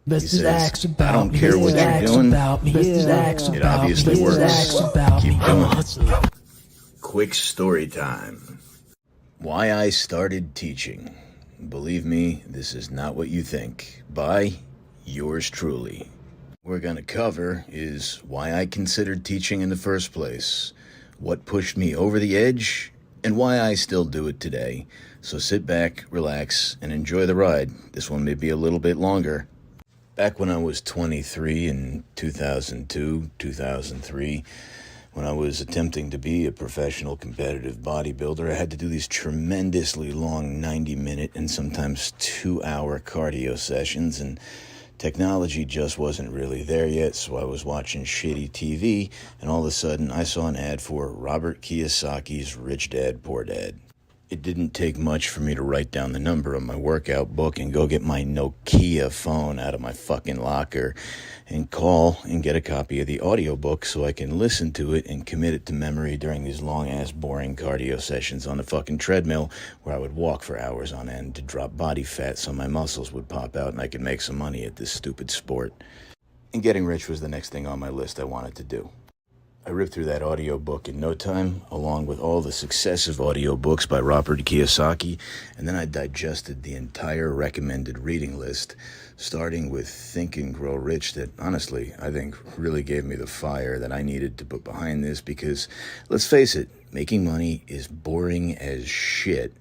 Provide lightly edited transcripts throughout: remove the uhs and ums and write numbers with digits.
He says, I don't care what you're doing. It obviously works. Keep doing it. Quick story time. Why I started teaching. Believe me, this is not what you think. By yours truly. What we're going to cover is why I considered teaching in the first place, what pushed me over the edge, and why I still do it today. So sit back, relax, and enjoy the ride. This one may be a little bit longer. Back when I was 23 in 2002, 2003, when I was attempting to be a professional competitive bodybuilder, I had to do these tremendously long 90-minute and sometimes 2-hour cardio sessions, and technology just wasn't really there yet, so I was watching shitty TV, and all of a sudden I saw an ad for Robert Kiyosaki's Rich Dad, Poor Dad. It didn't take much for me to write down the number on my workout book and go get my Nokia phone out of my fucking locker and call and get a copy of the audiobook so I can listen to it and commit it to memory during these long-ass boring cardio sessions on the fucking treadmill where I would walk for hours on end to drop body fat so my muscles would pop out and I could make some money at this stupid sport. And getting rich was the next thing on my list I wanted to do. I ripped through that audiobook in no time, along with all the successive audiobooks by Robert Kiyosaki, and then I digested the entire recommended reading list, starting with Think and Grow Rich, that honestly, I think really gave me the fire that I needed to put behind this, because, let's face it, making money is boring as shit,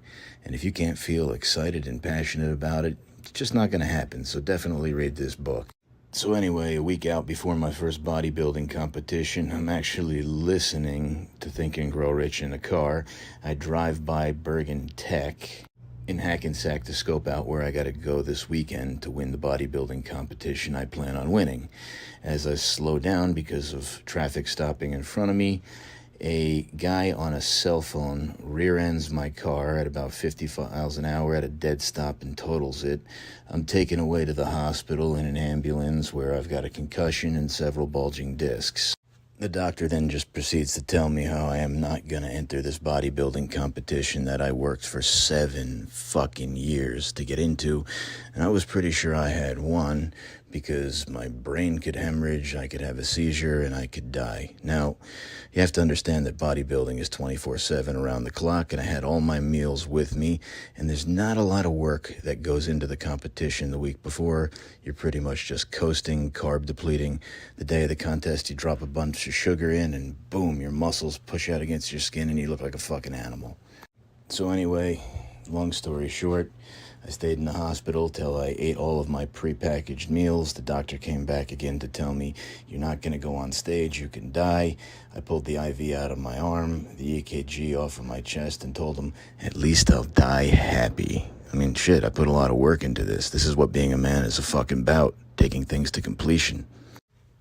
and if you can't feel excited and passionate about it, it's just not going to happen, so definitely read this book. So anyway, a week out before my first bodybuilding competition, I'm actually listening to Think and Grow Rich in a car. I drive by Bergen Tech in Hackensack to scope out where I got to go this weekend to win the bodybuilding competition I plan on winning. As I slow down because of traffic stopping in front of me, a guy on a cell phone rear-ends my car at about 50 miles an hour at a dead stop and totals it. I'm taken away to the hospital in an ambulance where I've got a concussion and several bulging discs. The doctor then just proceeds to tell me how I am not going to enter this bodybuilding competition that I worked for 7 fucking years to get into, and I was pretty sure I had won because my brain could hemorrhage, I could have a seizure, and I could die. Now, you have to understand that bodybuilding is 24/7 around the clock, and I had all my meals with me, and there's not a lot of work that goes into the competition the week before. You're pretty much just coasting, carb depleting. The day of the contest, you drop a bunch of sugar in, and boom, your muscles push out against your skin, and you look like a fucking animal. So anyway, long story short, I stayed in the hospital till I ate all of my prepackaged meals. The doctor came back again to tell me, you're not going to go on stage, you can die. I pulled the IV out of my arm, the EKG off of my chest, and told him, at least I'll die happy. I mean, shit, I put a lot of work into this. This is what being a man is a fucking about, taking things to completion.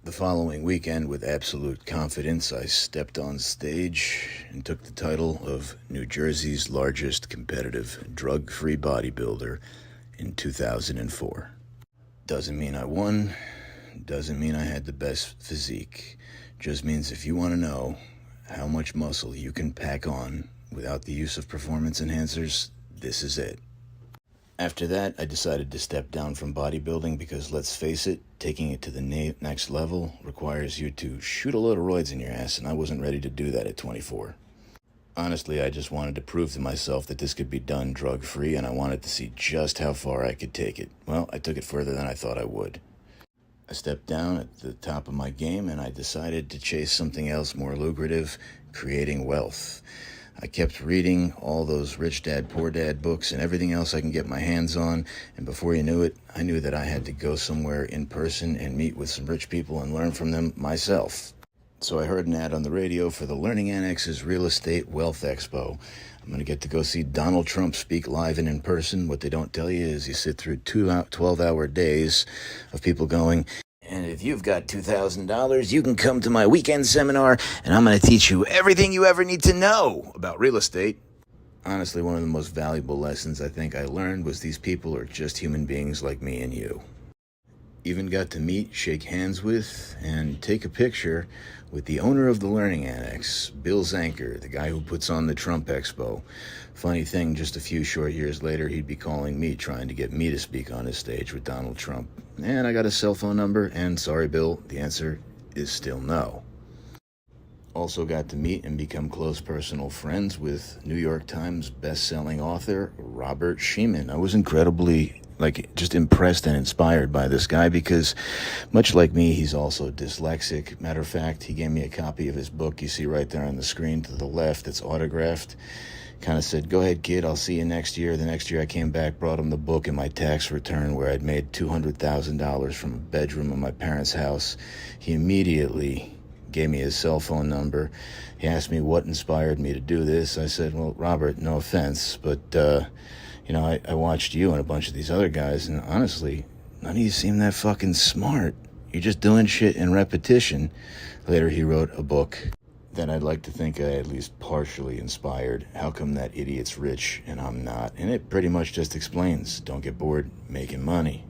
The following weekend, with absolute confidence, I stepped on stage and took the title of New Jersey's largest competitive drug-free bodybuilder in 2004. Doesn't mean I won, doesn't mean I had the best physique. Just means if you want to know how much muscle you can pack on without the use of performance enhancers, this is it. After that, I decided to step down from bodybuilding because, let's face it, taking it to the next level requires you to shoot a load of roids in your ass, and I wasn't ready to do that at 24. Honestly, I just wanted to prove to myself that this could be done drug-free, and I wanted to see just how far I could take it. Well, I took it further than I thought I would. I stepped down at the top of my game, and I decided to chase something else more lucrative, creating wealth. I kept reading all those Rich Dad, Poor Dad books and everything else I can get my hands on, and before you knew it, I knew that I had to go somewhere in person and meet with some rich people and learn from them myself. So I heard an ad on the radio for the Learning Annex's Real Estate Wealth Expo. I'm going to get to go see Donald Trump speak live and in person. What they don't tell you is you sit through 12-hour days of people going, and if you've got $2,000, you can come to my weekend seminar, and I'm going to teach you everything you ever need to know about real estate. Honestly, one of the most valuable lessons I think I learned was these people are just human beings like me and you. Even got to meet, shake hands with, and take a picture with the owner of the Learning Annex, Bill Zanker, the guy who puts on the Trump Expo. Funny thing, just a few short years later, he'd be calling me, trying to get me to speak on his stage with Donald Trump. And I got his cell phone number, and sorry, Bill, the answer is still no. Also got to meet and become close personal friends with New York Times best-selling author Robert Sheeman. I was incredibly just impressed and inspired by this guy because, much like me, he's also dyslexic. Matter of fact, he gave me a copy of his book you see right there on the screen to the left. It's autographed. Kind of said, go ahead, kid, I'll see you next year. The next year I came back, brought him the book and my tax return where I'd made $200,000 from a bedroom in my parents' house. He immediately gave me his cell phone number. He asked me what inspired me to do this. I said, well, Robert, no offense, but I watched you and a bunch of these other guys, and honestly, none of you seem that fucking smart. You're just doing shit in repetition. Later, he wrote a book that I'd like to think I at least partially inspired. How come that idiot's rich and I'm not? And it pretty much just explains, don't get bored making money.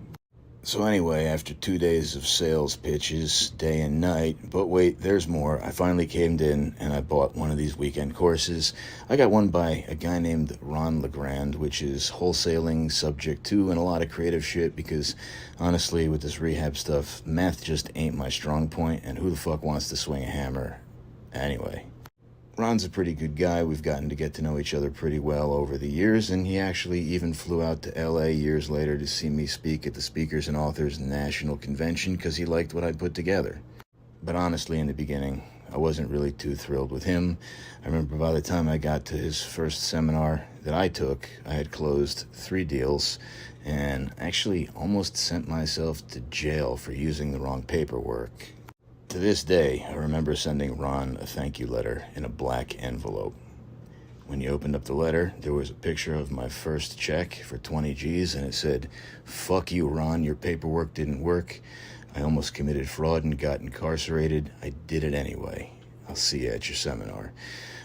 So anyway, after 2 days of sales pitches, day and night, but wait, there's more. I finally caved in and I bought one of these weekend courses. I got one by a guy named Ron LeGrand, which is wholesaling, subject to, and a lot of creative shit because honestly, with this rehab stuff, math just ain't my strong point, and who the fuck wants to swing a hammer anyway? Ron's a pretty good guy. We've gotten to get to know each other pretty well over the years, and he actually even flew out to LA years later to see me speak at the Speakers and Authors National Convention because he liked what I put together. But honestly, in the beginning, I wasn't really too thrilled with him. I remember by the time I got to his first seminar that I took, I had closed 3 deals and actually almost sent myself to jail for using the wrong paperwork. To this day, I remember sending Ron a thank you letter in a black envelope. When he opened up the letter, there was a picture of my first check for 20 G's, and it said, "Fuck you, Ron, your paperwork didn't work. I almost committed fraud and got incarcerated. I did it anyway. I'll see you at your seminar."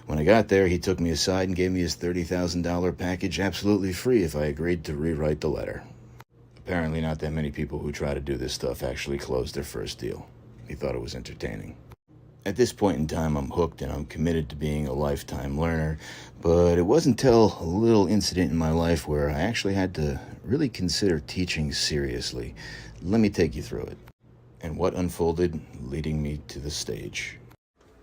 When I got there, he took me aside and gave me his $30,000 package absolutely free if I agreed to rewrite the letter. Apparently not that many people who try to do this stuff actually closed their first deal. He thought it was entertaining. At this point in time, I'm hooked and I'm committed to being a lifetime learner, but it wasn't until a little incident in my life where I actually had to really consider teaching seriously. Let me take you through it, and what unfolded leading me to the stage.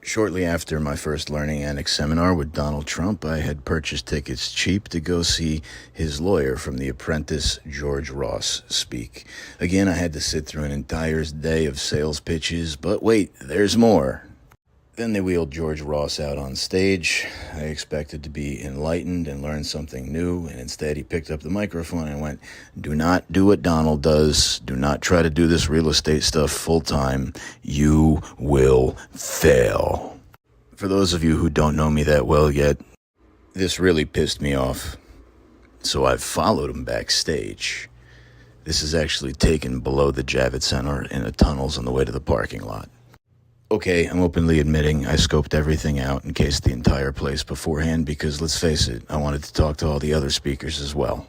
Shortly after my first Learning Annex seminar with Donald Trump, I had purchased tickets cheap to go see his lawyer from The Apprentice, George Ross, speak. Again, I had to sit through an entire day of sales pitches, but wait, there's more. Then they wheeled George Ross out on stage. I expected to be enlightened and learn something new, and instead he picked up the microphone and went, "Do not do what Donald does. Do not try to do this real estate stuff full time. You will fail." For those of you who don't know me that well yet, this really pissed me off. So I followed him backstage. This is actually taken below the Javits Center in the tunnels on the way to the parking lot. Okay, I'm openly admitting I scoped everything out and cased the entire place beforehand because, let's face it, I wanted to talk to all the other speakers as well.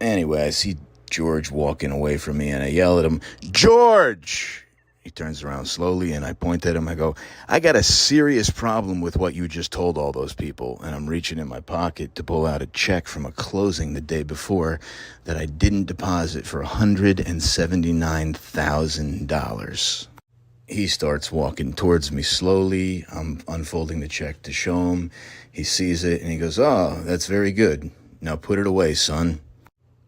Anyway, I see George walking away from me and I yell at him, "George!" He turns around slowly and I point at him. I go, "I got a serious problem with what you just told all those people." And I'm reaching in my pocket to pull out a check from a closing the day before that I didn't deposit for $179,000. He starts walking towards me slowly. I'm unfolding the check to show him. He sees it and he goes, "Oh, that's very good. Now put it away, son."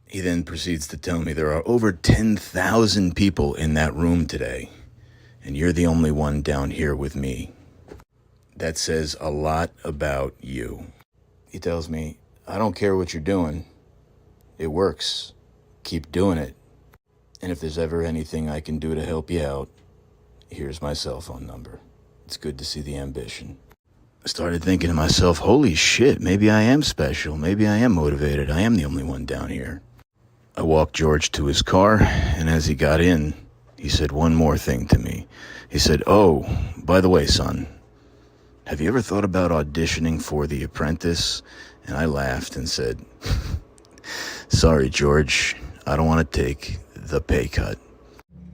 He then proceeds to tell me there are over 10,000 people in that room today, and you're the only one down here with me. That says a lot about you. He tells me, "I don't care what you're doing. It works. Keep doing it. And if there's ever anything I can do to help you out, here's my cell phone number." It's good to see the ambition. I started thinking to myself, holy shit, maybe I am special. Maybe I am motivated. I am the only one down here. I walked George to his car, and as he got in, he said one more thing to me. He said, "Oh, by the way, son, have you ever thought about auditioning for The Apprentice?" And I laughed and said, "Sorry, George, I don't want to take the pay cut."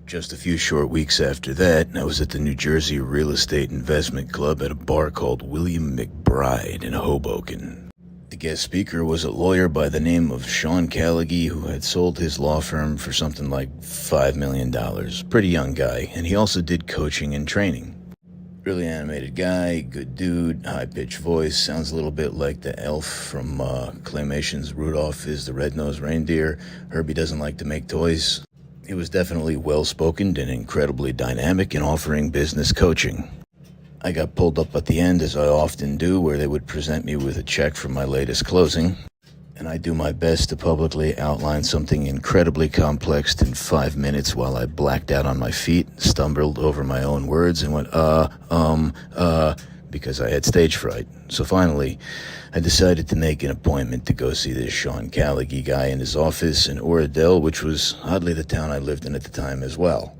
Just a few short weeks after that, I was at the New Jersey Real Estate Investment Club at a bar called William McBride in Hoboken. The guest speaker was a lawyer by the name of Sean Callagy, who had sold his law firm for something like $5 million. Pretty young guy, and he also did coaching and training. Really animated guy, good dude, high-pitched voice, sounds a little bit like the elf from Claymation's Rudolph is the Red-Nosed Reindeer. Herbie doesn't like to make toys. He was definitely well-spoken and incredibly dynamic in offering business coaching. I got pulled up at the end, as I often do, where they would present me with a check for my latest closing. And I do my best to publicly outline something incredibly complex in 5 minutes while I blacked out on my feet, stumbled over my own words, and went, because I had stage fright. So finally, I decided to make an appointment to go see this Sean Callagy guy in his office in Oradell, which was oddly the town I lived in at the time as well.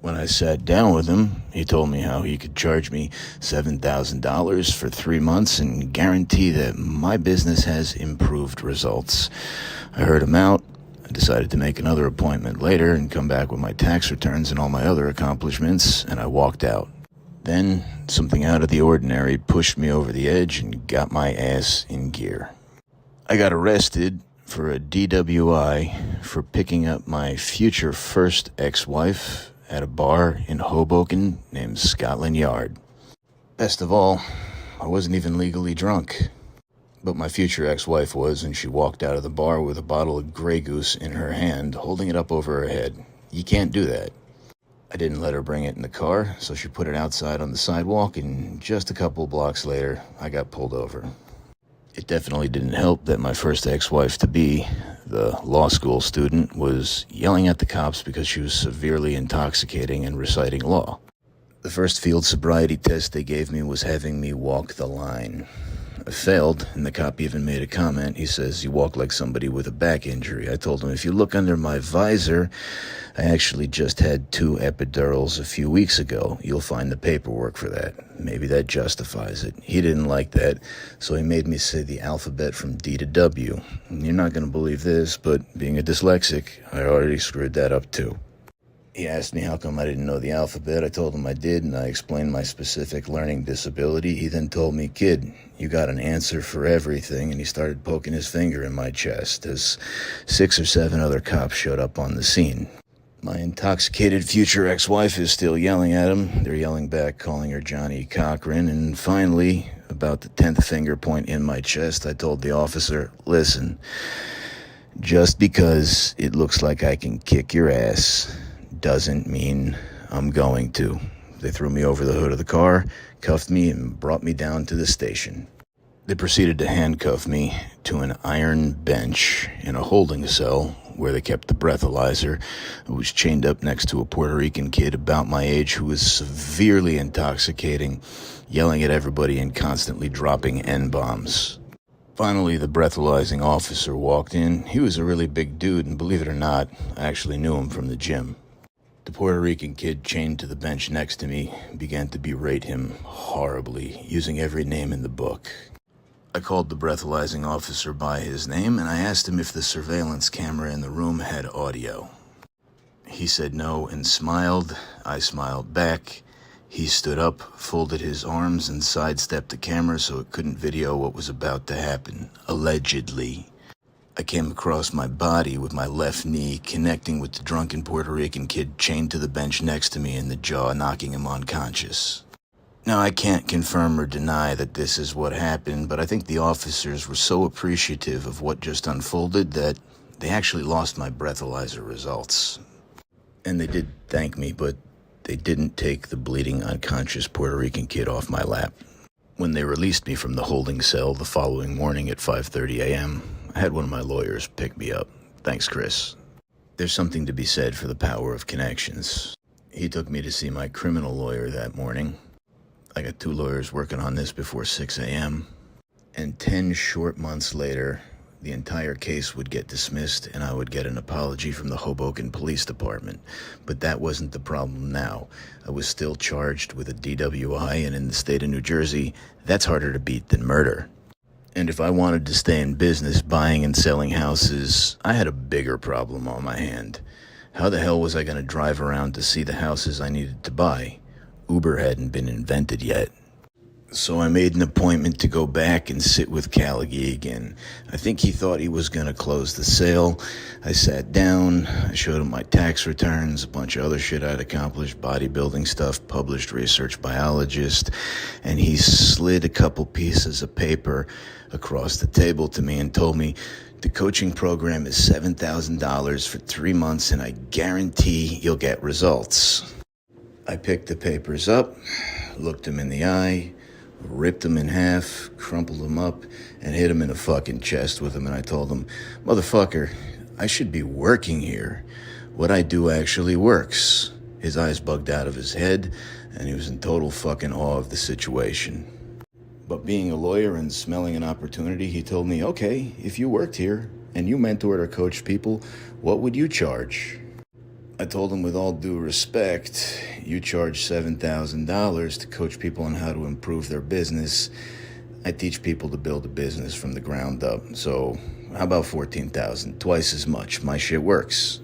When I sat down with him, he told me how he could charge me $7,000 for 3 months and guarantee that my business has improved results. I heard him out. I decided to make another appointment later and come back with my tax returns and all my other accomplishments, and I walked out. Then, something out of the ordinary pushed me over the edge and got my ass in gear. I got arrested for a DWI for picking up my future first ex-wife at a bar in Hoboken named Scotland Yard. Best of all, I wasn't even legally drunk. But my future ex-wife was, and she walked out of the bar with a bottle of Grey Goose in her hand, holding it up over her head. You can't do that. I didn't let her bring it in the car, so she put it outside on the sidewalk, and just a couple blocks later, I got pulled over. It definitely didn't help that my first ex-wife-to-be, the law school student, was yelling at the cops because she was severely intoxicating and reciting law. The first field sobriety test they gave me was having me walk the line. I failed, and the cop even made a comment. He says, "You walk like somebody with a back injury." I told him, "If you look under my visor, I actually just had 2 epidurals a few weeks ago. You'll find the paperwork for that. Maybe that justifies it." He didn't like that, so he made me say the alphabet from D to W. And you're not going to believe this, but being a dyslexic, I already screwed that up too. He asked me how come I didn't know the alphabet. I told him I did, and I explained my specific learning disability. He then told me, "Kid, you got an answer for everything," and he started poking his finger in my chest as 6 or 7 other cops showed up on the scene. My intoxicated future ex-wife is still yelling at him. They're yelling back, calling her Johnny Cochran, and finally, about the 10th finger point in my chest, I told the officer, "Listen, just because it looks like I can kick your ass doesn't mean I'm going to." They threw me over the hood of the car, cuffed me, and brought me down to the station. They proceeded to handcuff me to an iron bench in a holding cell where they kept the breathalyzer. I was chained up next to a Puerto Rican kid about my age who was severely intoxicating, yelling at everybody and constantly dropping N-bombs. Finally, the breathalyzing officer walked in. He was a really big dude, and believe it or not, I actually knew him from the gym. The Puerto Rican kid chained to the bench next to me began to berate him horribly, using every name in the book. I called the breathalyzing officer by his name, and I asked him if the surveillance camera in the room had audio. He said no and smiled. I smiled back. He stood up, folded his arms, and sidestepped the camera so it couldn't video what was about to happen, allegedly. I came across my body with my left knee connecting with the drunken Puerto Rican kid chained to the bench next to me in the jaw, knocking him unconscious. Now, I can't confirm or deny that this is what happened, but I think the officers were so appreciative of what just unfolded that they actually lost my breathalyzer results. And they did thank me, but they didn't take the bleeding unconscious Puerto Rican kid off my lap. When they released me from the holding cell the following morning at 5:30 a.m., I had one of my lawyers pick me up. Thanks, Chris. There's something to be said for the power of connections. He took me to see my criminal lawyer that morning. I got 2 lawyers working on this before 6 a.m. And 10 short months later, the entire case would get dismissed and I would get an apology from the Hoboken Police Department. But that wasn't the problem now. I was still charged with a DWI, and in the state of New Jersey, that's harder to beat than murder. And if I wanted to stay in business buying and selling houses, I had a bigger problem on my hand. How the hell was I going to drive around to see the houses I needed to buy? Uber hadn't been invented yet. So I made an appointment to go back and sit with Callaghy again. I think he thought he was going to close the sale. I sat down, I showed him my tax returns, a bunch of other shit I'd accomplished, bodybuilding stuff, published research biologist, and he slid a couple pieces of paper across the table to me and told me, the coaching program is $7,000 for 3 months and I guarantee you'll get results. I picked the papers up, looked him in the eye, ripped him in half, crumpled him up, and hit him in the fucking chest with him. And I told him, motherfucker, I should be working here. What I do actually works. His eyes bugged out of his head, and he was in total fucking awe of the situation. But being a lawyer and smelling an opportunity, he told me, okay, if you worked here and you mentored or coached people, what would you charge? I told him, with all due respect, you charge $7,000 to coach people on how to improve their business. I teach people to build a business from the ground up. So how about $14,000? Twice as much. My shit works.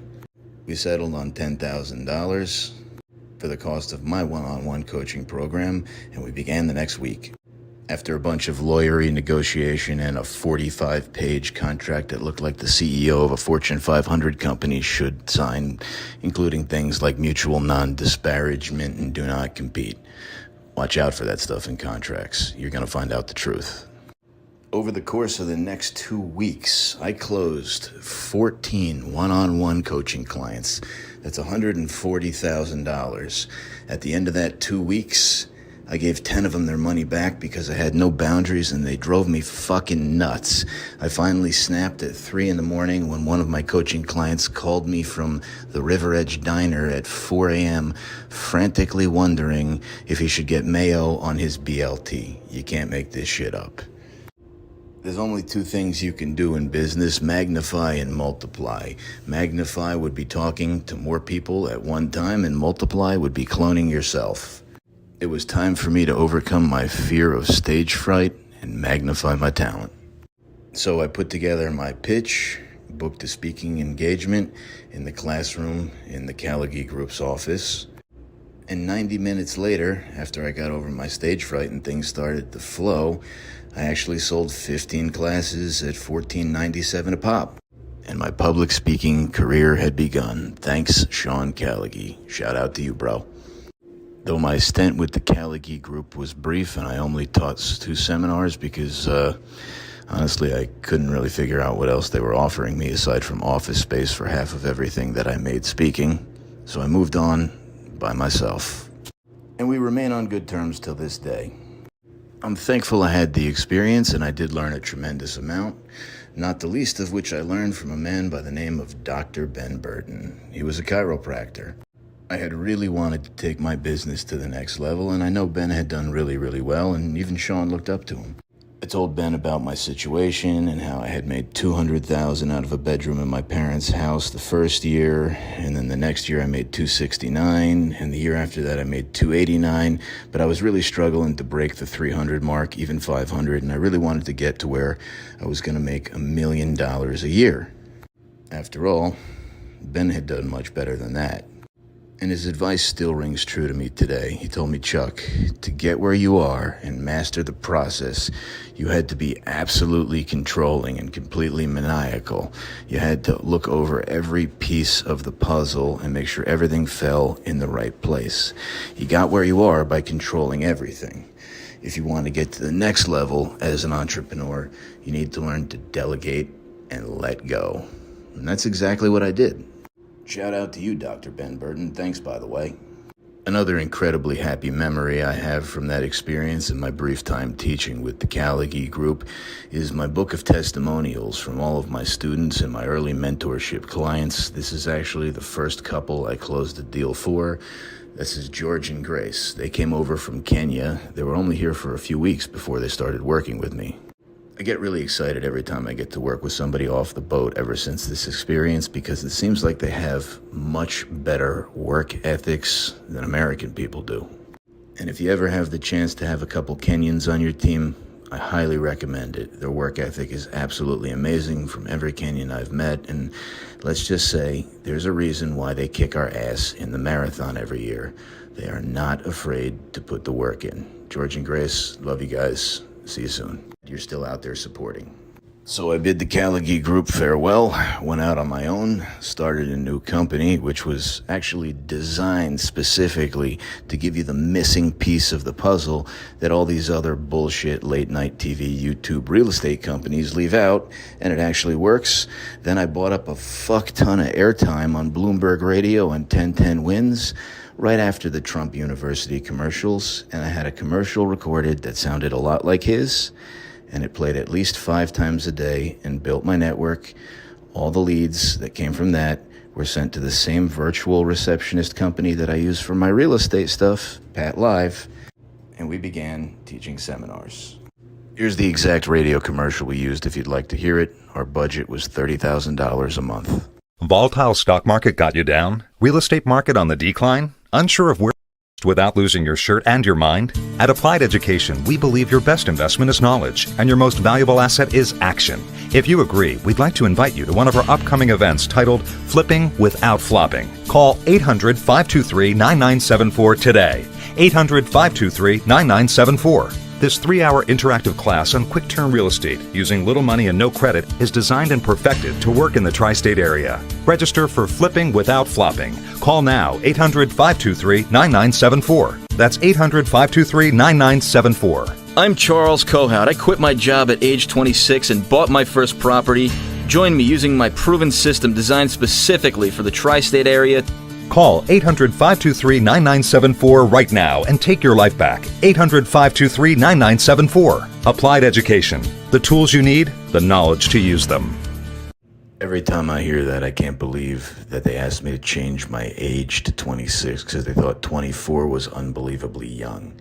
We settled on $10,000 for the cost of my one-on-one coaching program, and we began the next week. After a bunch of lawyery negotiation and a 45-page contract that looked like the CEO of a Fortune 500 company should sign, including things like mutual non-disparagement and do not compete. Watch out for that stuff in contracts. You're going to find out the truth. Over the course of the next 2 weeks, I closed 14 one-on-one coaching clients. That's $140,000. At the end of that 2 weeks, I gave 10 of them their money back because I had no boundaries and they drove me fucking nuts. I finally snapped at 3 a.m. when one of my coaching clients called me from the River Edge Diner at 4 a.m., frantically wondering if he should get mayo on his BLT. You can't make this shit up. There's only 2 things you can do in business: magnify and multiply. Magnify would be talking to more people at one time, and multiply would be cloning yourself. It was time for me to overcome my fear of stage fright and magnify my talent. So I put together my pitch, booked a speaking engagement in the classroom in the Callaghy Group's office. And 90 minutes later, after I got over my stage fright and things started to flow, I actually sold 15 classes at $14.97 a pop. And my public speaking career had begun. Thanks, Sean Callaghy. Shout out to you, bro. Though my stint with the Callaghy Group was brief and I only taught 2 seminars because, honestly, I couldn't really figure out what else they were offering me aside from office space for half of everything that I made speaking. So I moved on by myself. And we remain on good terms till this day. I'm thankful I had the experience and I did learn a tremendous amount, not the least of which I learned from a man by the name of Dr. Ben Burton. He was a chiropractor. I had really wanted to take my business to the next level, and I know Ben had done really, really well, and even Sean looked up to him. I told Ben about my situation and how I had made $200,000 out of a bedroom in my parents' house the first year, and then the next year I made $269,000, and the year after that I made $289,000, but I was really struggling to break the $300,000 mark, even $500,000, and I really wanted to get to where I was going to make $1 million a year. After all, Ben had done much better than that. And his advice still rings true to me today. He told me, Chuck, to get where you are and master the process, you had to be absolutely controlling and completely maniacal. You had to look over every piece of the puzzle and make sure everything fell in the right place. You got where you are by controlling everything. If you want to get to the next level as an entrepreneur, you need to learn to delegate and let go. And that's exactly what I did. Shout out to you, Dr. Ben Burton. Thanks, by the way. Another incredibly happy memory I have from that experience in my brief time teaching with the Callaghy Group is my book of testimonials from all of my students and my early mentorship clients. This is actually the first couple I closed a deal for. This is George and Grace. They came over from Kenya. They were only here for a few weeks before they started working with me. I get really excited every time I get to work with somebody off the boat ever since this experience because it seems like they have much better work ethics than American people do. And if you ever have the chance to have a couple Kenyans on your team, I highly recommend it. Their work ethic is absolutely amazing from every Kenyan I've met, and let's just say there's a reason why they kick our ass in the marathon every year. They are not afraid to put the work in. George and Grace, love you guys. See you soon. You're still out there supporting. So I bid the Callagee Group farewell, went out on my own, started a new company, which was actually designed specifically to give you the missing piece of the puzzle that all these other bullshit late-night TV, YouTube real estate companies leave out, and it actually works. Then I bought up a fuck ton of airtime on Bloomberg Radio and 1010 Wins right after the Trump University commercials, and I had a commercial recorded that sounded a lot like his, and it played at least 5 times a day and built my network. All the leads that came from that were sent to the same virtual receptionist company that I use for my real estate stuff, Pat Live, and we began teaching seminars. Here's the exact radio commercial we used if you'd like to hear it. Our budget was $30,000 a month. Volatile stock market got you down? Real estate market on the decline? Unsure of where without losing your shirt and your mind? At Applied Education, we believe your best investment is knowledge, and your most valuable asset is action. If you agree, we'd like to invite you to one of our upcoming events titled Flipping Without Flopping. Call 800-523-9974 today. 800-523-9974. This 3-hour interactive class on quick-turn real estate using little money and no credit is designed and perfected to work in the tri-state area. Register for Flipping Without Flopping. Call now, 800-523-9974. That's 800-523-9974. I'm Charles Kohout. I quit my job at age 26 and bought my first property. Join me using my proven system designed specifically for the tri-state area. Call 800-523-9974 right now and take your life back. 800-523-9974. Applied Education. The tools you need, the knowledge to use them. Every time I hear that, I can't believe that they asked me to change my age to 26 because they thought 24 was unbelievably young.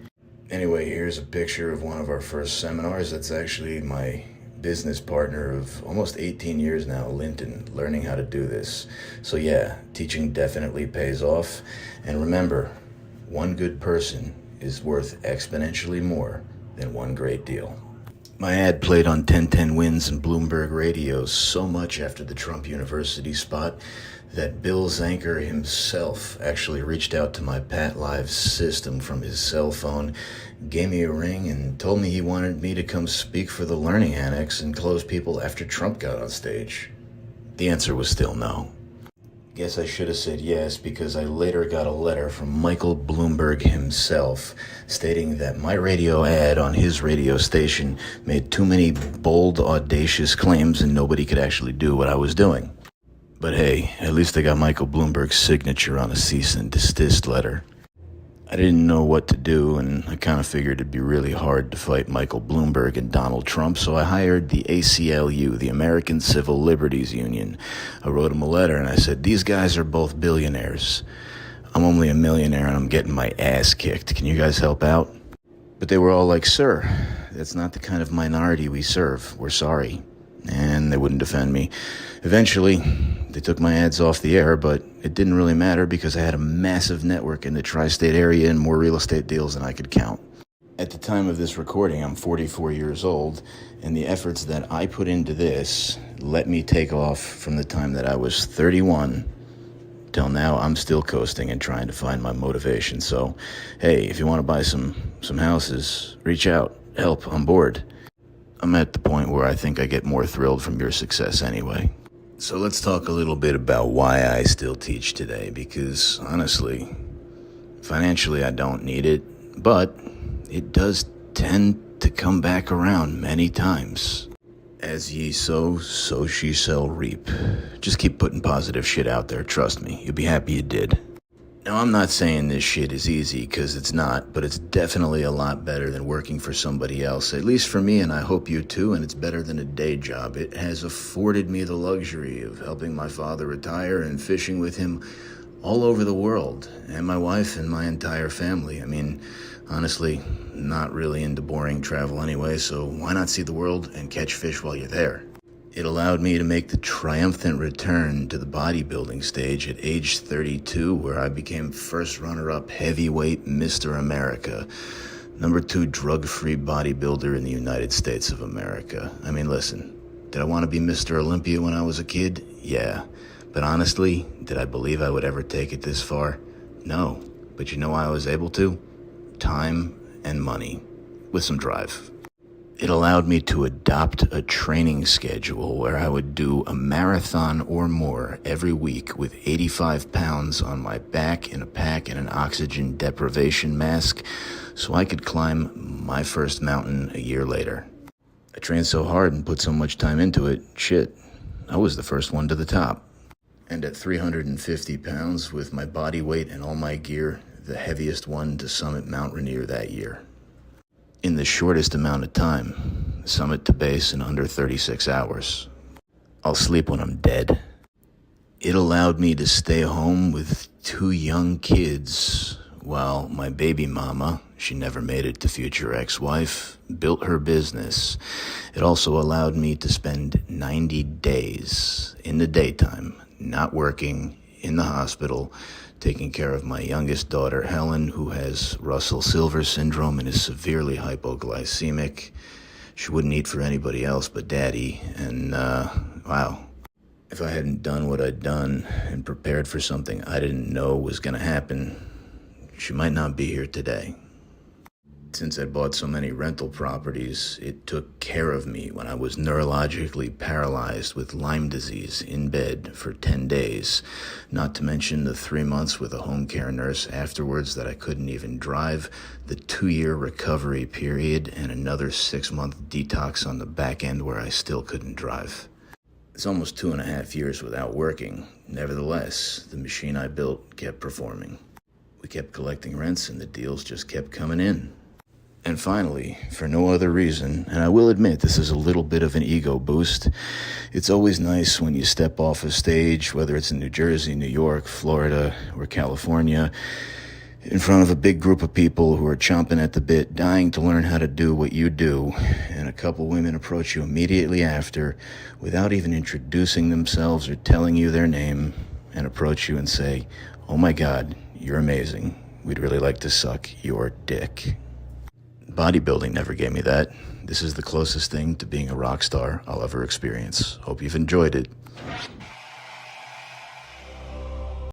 Anyway, here's a picture of one of our first seminars. That's actually my business partner of almost 18 years now, Linton, learning how to do this. So yeah, teaching definitely pays off. And remember, one good person is worth exponentially more than one great deal. My ad played on 1010 Wins and Bloomberg Radio so much after the Trump University spot that Bill Zanker himself actually reached out to my Pat Live system from his cell phone, gave me a ring, and told me he wanted me to come speak for the Learning Annex and close people after Trump got on stage. The answer was still no. Guess I should have said yes, because I later got a letter from Michael Bloomberg himself stating that my radio ad on his radio station made too many bold, audacious claims and nobody could actually do what I was doing. But hey, at least I got Michael Bloomberg's signature on a cease and desist letter. I didn't know what to do, and I kind of figured it'd be really hard to fight Michael Bloomberg and Donald Trump, so I hired the ACLU, the American Civil Liberties Union. I wrote them a letter, and I said, these guys are both billionaires. I'm only a millionaire, and I'm getting my ass kicked. Can you guys help out? But they were all like, sir, that's not the kind of minority we serve. We're sorry. And they wouldn't defend me. Eventually, they took my ads off the air, but it didn't really matter because I had a massive network in the tri-state area and more real estate deals than I could count. At the time of this recording, I'm 44 years old, and the efforts that I put into this let me take off from the time that I was 31 till now. I'm still coasting and trying to find my motivation. So, hey, if you want to buy some houses, reach out, help, I'm bored. I'm at the point where I think I get more thrilled from your success anyway. So let's talk a little bit about why I still teach today, because honestly, financially I don't need it, but it does tend to come back around many times. As ye sow, so she shall reap. Just keep putting positive shit out there, trust me, you'll be happy you did. Now, I'm not saying this shit is easy, because it's not, but it's definitely a lot better than working for somebody else, at least for me, and I hope you too, and it's better than a day job. It has afforded me the luxury of helping my father retire and fishing with him all over the world, and my wife and my entire family. I mean, honestly, not really into boring travel anyway, so why not see the world and catch fish while you're there? It allowed me to make the triumphant return to the bodybuilding stage at age 32, where I became first runner-up heavyweight Mr. America. Number 2 drug-free bodybuilder in the United States of America. I mean, listen, did I want to be Mr. Olympia when I was a kid? Yeah. But honestly, did I believe I would ever take it this far? No. But you know why I was able to? Time and money, with some drive. It allowed me to adopt a training schedule where I would do a marathon or more every week with 85 pounds on my back in a pack and an oxygen deprivation mask so I could climb my first mountain a year later. I trained so hard and put so much time into it, shit, I was the first one to the top. And at 350 pounds with my body weight and all my gear, the heaviest one to summit Mount Rainier that year. In the shortest amount of time, summit to base in under 36 hours. I'll sleep when I'm dead. It allowed me to stay home with 2 young kids while my baby mama, she never made it to future ex-wife, built her business. It also allowed me to spend 90 days in the daytime, not working, in the hospital, taking care of my youngest daughter, Helen, who has Russell-Silver syndrome and is severely hypoglycemic. She wouldn't eat for anybody else but Daddy, and, wow. If I hadn't done what I'd done and prepared for something I didn't know was gonna happen, she might not be here today. Since I bought so many rental properties, it took care of me when I was neurologically paralyzed with Lyme disease in bed for 10 days, not to mention the 3 months with a home care nurse afterwards that I couldn't even drive, the 2-year recovery period, and another 6-month detox on the back end where I still couldn't drive. It's almost 2.5 years without working. Nevertheless, the machine I built kept performing. We kept collecting rents and the deals just kept coming in. And finally, for no other reason, and I will admit this is a little bit of an ego boost, it's always nice when you step off a stage, whether it's in New Jersey, New York, Florida, or California, in front of a big group of people who are chomping at the bit, dying to learn how to do what you do, and a couple women approach you immediately after, without even introducing themselves or telling you their name, and approach you and say, "Oh my God, you're amazing. We'd really like to suck your dick." Bodybuilding never gave me that. This is the closest thing to being a rock star I'll ever experience. Hope you've enjoyed it.